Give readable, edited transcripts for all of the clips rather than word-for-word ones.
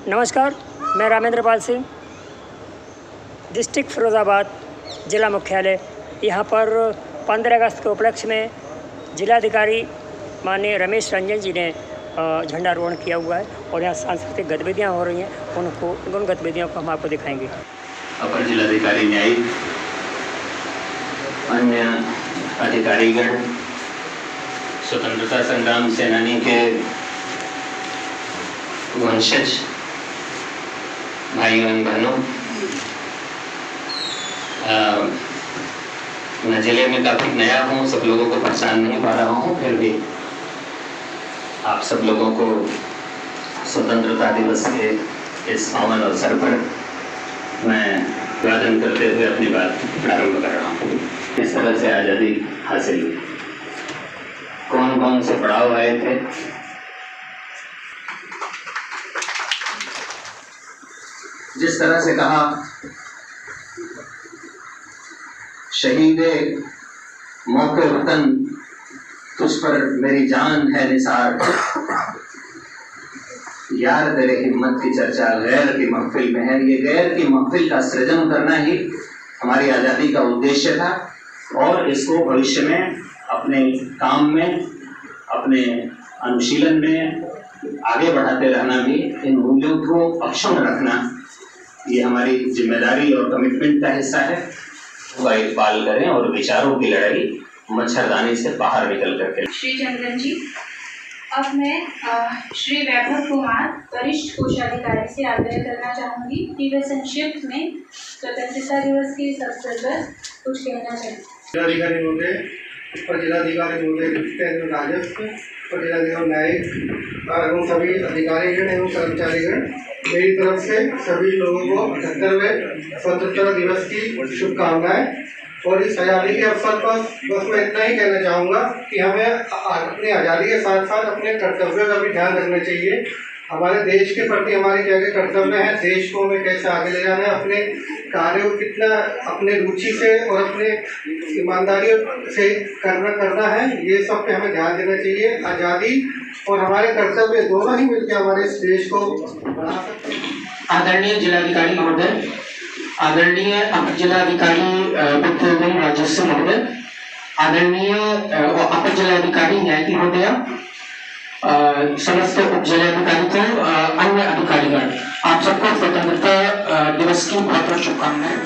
नमस्कार, मैं रामेंद्र पाल सिंह, डिस्ट्रिक्ट फिरोज़ाबाद ज़िला मुख्यालय। यहाँ पर 15 अगस्त के उपलक्ष्य में जिलाधिकारी माननीय रमेश रंजन जी ने झंडारोहण किया हुआ है और यहाँ सांस्कृतिक गतिविधियाँ हो रही हैं। उन गतिविधियों को हम आपको दिखाएंगे। अपर जिलाधिकारी न्यायिक, अन्य अधिकारीगण, स्वतंत्रता संग्राम सेनानी के वंशज भाइयों एवं बहनों, मैं जिले में काफी नया हूँ, सब लोगों को पहचान नहीं पा रहा हूँ, फिर भी आप सब लोगों को स्वतंत्रता दिवस के इस पावन अवसर पर मैं अभिवादन करते हुए अपनी बात प्रारंभ कर रहा हूँ। किस तरह से आज़ादी हासिल हुई, कौन कौन से पड़ाव आए थे, जिस तरह से कहा शहीदे मौके वतन तुझ पर मेरी जान है निसार, यार तेरे हिम्मत की चर्चा गैर की महफिल में है। ये गैर की महफिल का सृजन करना ही हमारी आज़ादी का उद्देश्य था और इसको भविष्य में अपने काम में, अपने अनुशीलन में आगे बढ़ाते रहना भी, इन मूल्यों को अक्षुण्ण रखना, ये हमारी जिम्मेदारी और कमिटमेंट का हिस्सा है। वह इकबाल करें और विचारों की लड़ाई मच्छरदानी से बाहर निकल करके। श्री चंद्रन जी, अब मैं श्री वैभव कुमार वरिष्ठ कोषाधिकारी से आग्रह करना चाहूँगी कि वे संक्षिप्त में स्वतंत्रता दिवस के इस अवसर पर कुछ कहना चाहिए। जिलाधिकारी महोदय, उप जिलाधिकारी महोदय राजस्व, उप जिलाधिकारी न्यायिक एवं सभी अधिकारीगण एवं कर्मचारीगण, मेरी तरफ से सभी लोगों को 78वें स्वतंत्रता दिवस की शुभकामनाएं। और इस आज़ादी के अवसर पर बस मैं इतना ही कहना चाहूँगा कि हमें अपनी आज़ादी के साथ साथ अपने कर्तव्यों का भी ध्यान रखना चाहिए। हमारे देश के प्रति हमारे क्या क्या कर्तव्य हैं, देश को हमें कैसे आगे ले जाना है, अपने कार्यों को कितना अपने रुचि से और अपने ईमानदारी से करना है, ये सब पे हमें ध्यान देना चाहिए। आज़ादी और हमारे कर्तव्य दोनों ही मिलकर हमारे इस देश को बना सकते हैं। आदरणीय जिलाधिकारी महोदय, आदरणीय अपर जिलाधिकारी वित्त राजस्व महोदय, आदरणीय अपर जिलाधिकारी न्यायिक महोदय, समस्त उप जिलाधिकारी को, अन्य अधिकारीगण, आप सबको स्वतंत्रता दिवस की बहुत बहुत शुभकामनाएं।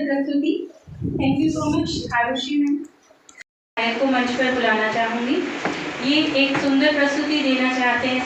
प्रस्तुति। Thank you so much Arushi ma'am. मैं को मंच पर बुलाना चाहूँगी। ये एक सुंदर प्रस्तुति देना चाहते हैं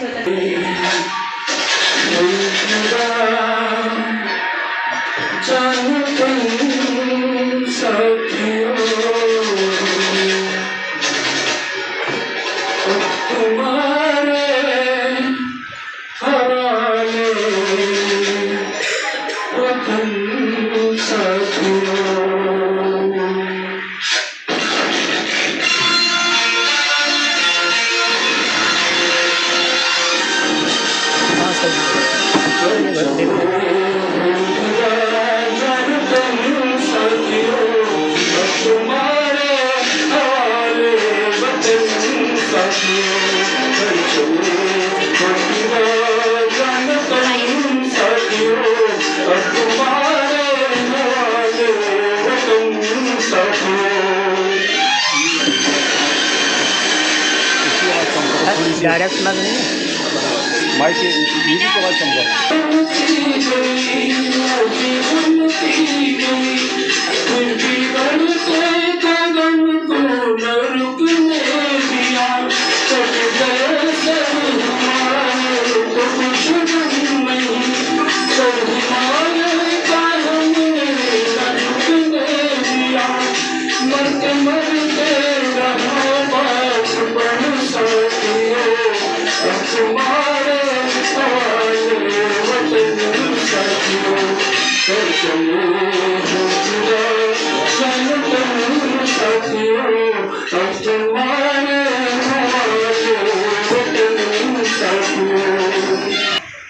डायरेक्ट मत नहीं माइक म्यूजिक की आवाज़ कम करो।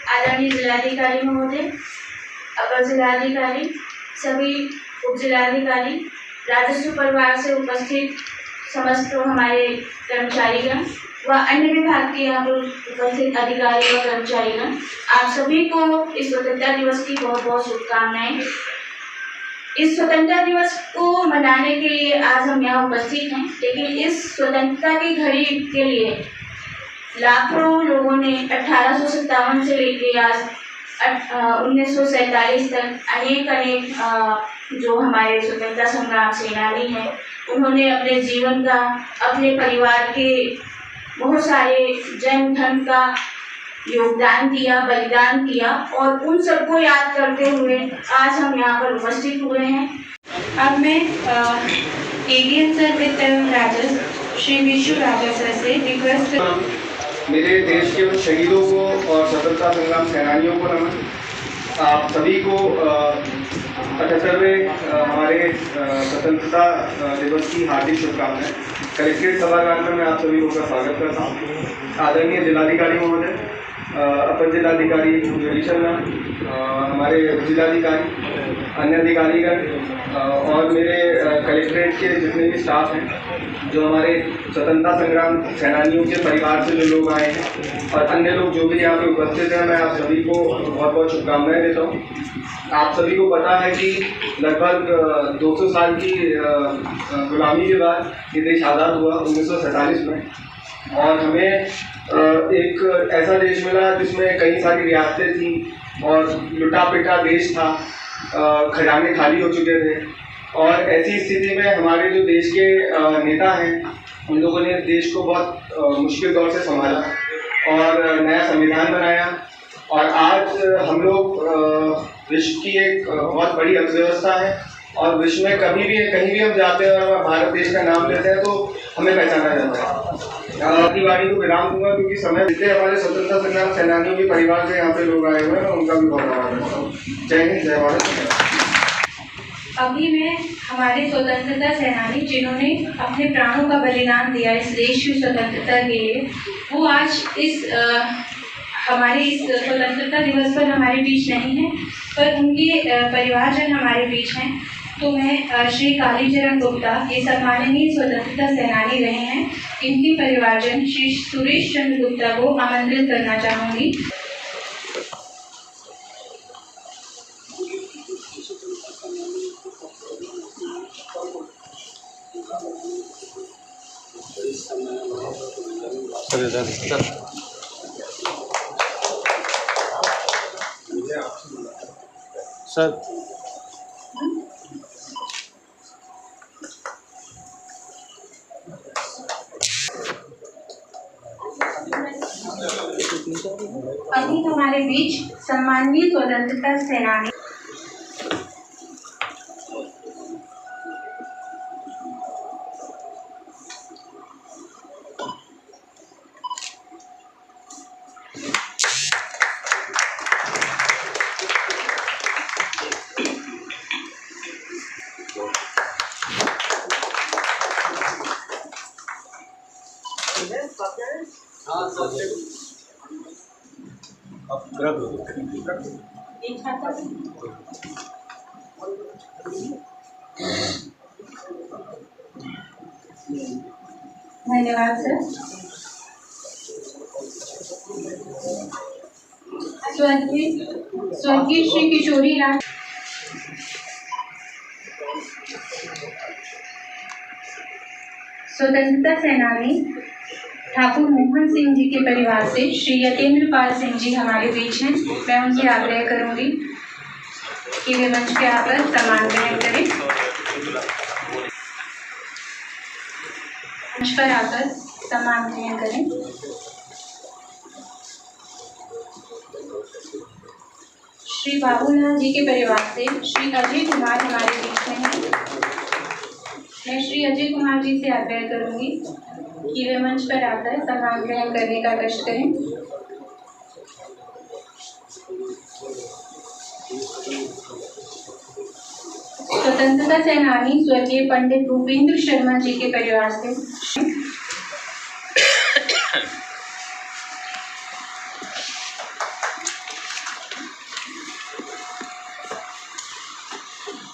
आदरणीय जिलाधिकारी महोदय, अपर जिलाधिकारी, सभी उप जिलाधिकारी, राजस्व परिवार से उपस्थित समस्त हमारे कर्मचारीगण व अन्य विभाग के यहाँ पर उपस्थित अधिकारी व कर्मचारीगण, आप सभी को इस स्वतंत्रता दिवस की बहुत बहुत शुभकामनाएं। इस स्वतंत्रता दिवस को मनाने के लिए आज हम यहाँ उपस्थित हैं, लेकिन इस स्वतंत्रता की घड़ी के लिए लाखों लोगों ने 1857 से लेकर आज 1947 तक अनेक जो हमारे स्वतंत्रता संग्राम सेनानी हैं, उन्होंने अपने जीवन का, अपने परिवार के बहुत सारे जन धन का योगदान दिया, बलिदान किया, और उन सबको याद करते हुए आज हम यहाँ पर उपस्थित हुए हैं। अब मैं एडीएम सर वित्त एवं राजस्व श्री विशु राजा सर से रिक्वेस्ट। मेरे देश के उन शहीदों को और स्वतंत्रता संग्राम सेनानियों को नमन। आप सभी को 78वें हमारे स्वतंत्रता दिवस की हार्दिक शुभकामनाएं। कलेक्ट्रेट सभागार में मैं आप सभी लोगों का स्वागत करता हूँ। आदरणीय जिलाधिकारी महोदय, अपर जिलाधिकारी जुडिशल, हमारे जिलाधिकारी, अन्य अधिकारीगण और मेरे कलेक्ट्रेट के जितने भी स्टाफ हैं, जो हमारे स्वतंत्रता संग्राम सेनानियों के परिवार से जो लोग आए हैं और अन्य लोग जो भी यहाँ पे उपस्थित हैं, मैं आप सभी को बहुत बहुत शुभकामनाएं देता हूँ। आप सभी को पता है कि लगभग 200 साल की गुलामी के बाद ये देश आज़ाद हुआ 1947 में, और हमें एक ऐसा देश मिला जिसमें कई सारी रियासतें थी और लुटा पिटा देश था, खजाने खाली हो चुके थे। और ऐसी स्थिति में हमारे जो देश के नेता हैं, उन लोगों ने देश को बहुत मुश्किल दौर से संभाला और नया संविधान बनाया, और आज हम लोग विश्व की एक बहुत बड़ी अर्थव्यवस्था है, और विश्व में कभी भी कहीं भी हम जाते हैं और भारत देश का नाम लेते हैं तो हमें पहचाना जाता है। अपनी वाणी को विराम दूंगा क्योंकि समय जितने हमारे स्वतंत्रता संग्राम सेनानियों के परिवार से यहाँ पे लोग आए हुए हैं, उनका भी बहुत आभार करता हूँ। जय हिंद, जय भारत। अभी मैं हमारे स्वतंत्रता सेनानी जिन्होंने अपने प्राणों का बलिदान दिया इस देश की स्वतंत्रता के लिए, वो आज इस हमारे इस स्वतंत्रता दिवस पर हमारे बीच नहीं है, पर उनके परिवारजन हमारे बीच हैं। तो मैं श्री कालीचरण गुप्ता, ये सम्माननीय स्वतंत्रता सेनानी रहे हैं, इनके परिवारजन श्री सुरेश चंद्र गुप्ता को आमंत्रित करना चाहूँगी। सर अभी हमारे बीच सम्माननीय स्वतंत्रता सेनानी धन्यवाद सर। स्वर्गीय श्री किशोरी लाल स्वतंत्रता सेनानी ठाकुर मोहन सिंह जी के परिवार से श्री यतेंद्र पाल सिंह जी हमारे बीच हैं। मैं उनसे आग्रह करूंगी कि वे मंच पे आकर सम्मान ग्रहण करें। मंच पर आकर सम्मान ग्रहण करें। श्री बाबूलाल जी के परिवार से श्री अजय कुमार हमारे बीच में हैं। मैं श्री अजय कुमार जी से आग्रह करूंगी कि वे मंच पर आकर सम्मान ग्रहण करने का कष्ट करें। स्वतंत्रता सेनानी स्वर्गीय पंडित भूपेंद्र शर्मा जी के परिवार से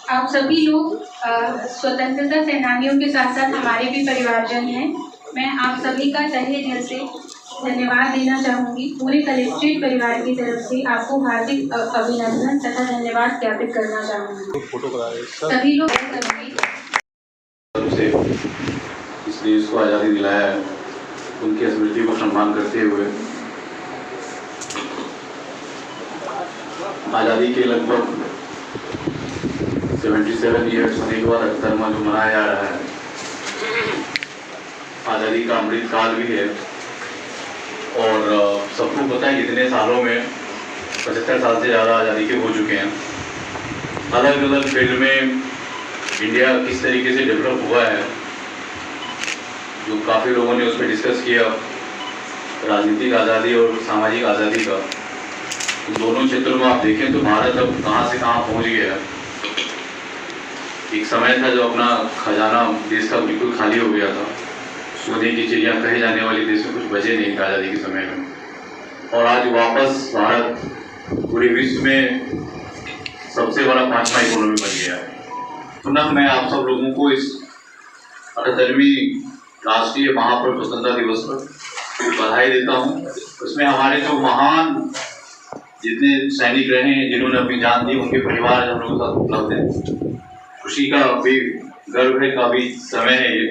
आप सभी लोग स्वतंत्रता सेनानियों के साथ साथ हमारे भी परिवारजन हैं। मैं आप सभी का तहे दिल से धन्यवाद देना चाहूँगी। पूरे कलेक्ट्रेट परिवार की तरफ से आपको हार्दिक अभिनंदन तथा धन्यवाद ज्ञापित करना चाहूँगी। सभी लोग से इस देश को आज़ादी दिलाया है, उनकी स्मृति को सम्मान करते हुए आज़ादी के लगभग 77 ईयर्स होने के बाद अख्तरमा जो मनाया जा रहा है, आज़ादी का अमृत काल भी है। और सबको पता है कितने सालों में 75 साल से ज़्यादा आज़ादी के हो चुके हैं। अलग अलग फील्ड में इंडिया किस तरीके से डेवलप हुआ है, जो काफ़ी लोगों ने उस पर डिस्कस किया, राजनीतिक आज़ादी और सामाजिक आज़ादी का। इन दोनों क्षेत्रों में आप देखें तो भारत अब कहाँ से कहाँ पहुँच गया है। एक समय था जो अपना खजाना देश का बिल्कुल खाली हो गया था, सोने की चिड़िया कहे जाने वाली देश में कुछ बचे नहीं आज़ादी के समय में। और आज वापस भारत पूरे विश्व में सबसे बड़ा 5वां इकोनॉमी बन गया है। पुनः मैं आप सब लोगों को इस 78वीं राष्ट्रीय महापर्व स्वतंत्रता दिवस पर बधाई देता हूँ। उसमें हमारे जो महान जितने सैनिक रहे हैं, जिन्होंने अपनी जान दी, उनके परिवार हम लोगों के साथ उपलब्ध है। खुशी का भी, गर्व है का भी समय है ये,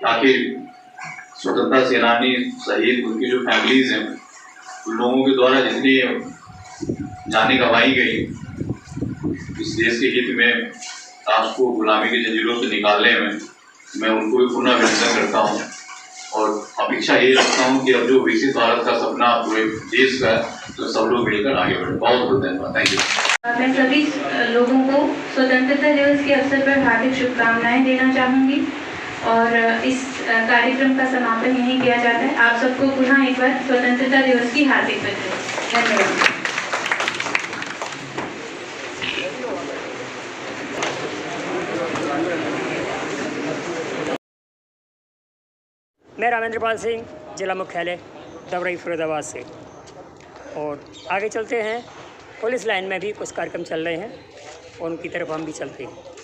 ताकि स्वतंत्रता सेनानी शहीद, उनकी जो फैमिलीज हैं, उन लोगों के द्वारा जितनी जानें गंवाई गई इस देश के हित में, राष्ट्र को गुलामी की जंजीरों से निकालने में, मैं उनको भी पुनः अभिनंदन करता हूँ। और अपेक्षा ये रखता हूँ कि अब जो विकसित भारत का सपना पूरे देश का, तो सब लोग मिलकर आगे बढ़े। बहुत बहुत धन्यवाद। Thank you. मैं सभी लोगों को स्वतंत्रता दिवस के अवसर पर हार्दिक शुभकामनाएं देना चाहूँगी और इस कार्यक्रम का समापन यहीं किया जाता है। आप सबको पुनः एक बार स्वतंत्रता दिवस की हार्दिक बधाई। धन्यवाद। मैं रामेंद्रपाल सिंह, जिला मुख्यालय दवरई फिरोजाबाद से। और आगे चलते हैं, पुलिस लाइन में भी कुछ कार्यक्रम चल रहे हैं और उनकी तरफ हम भी चलते हैं।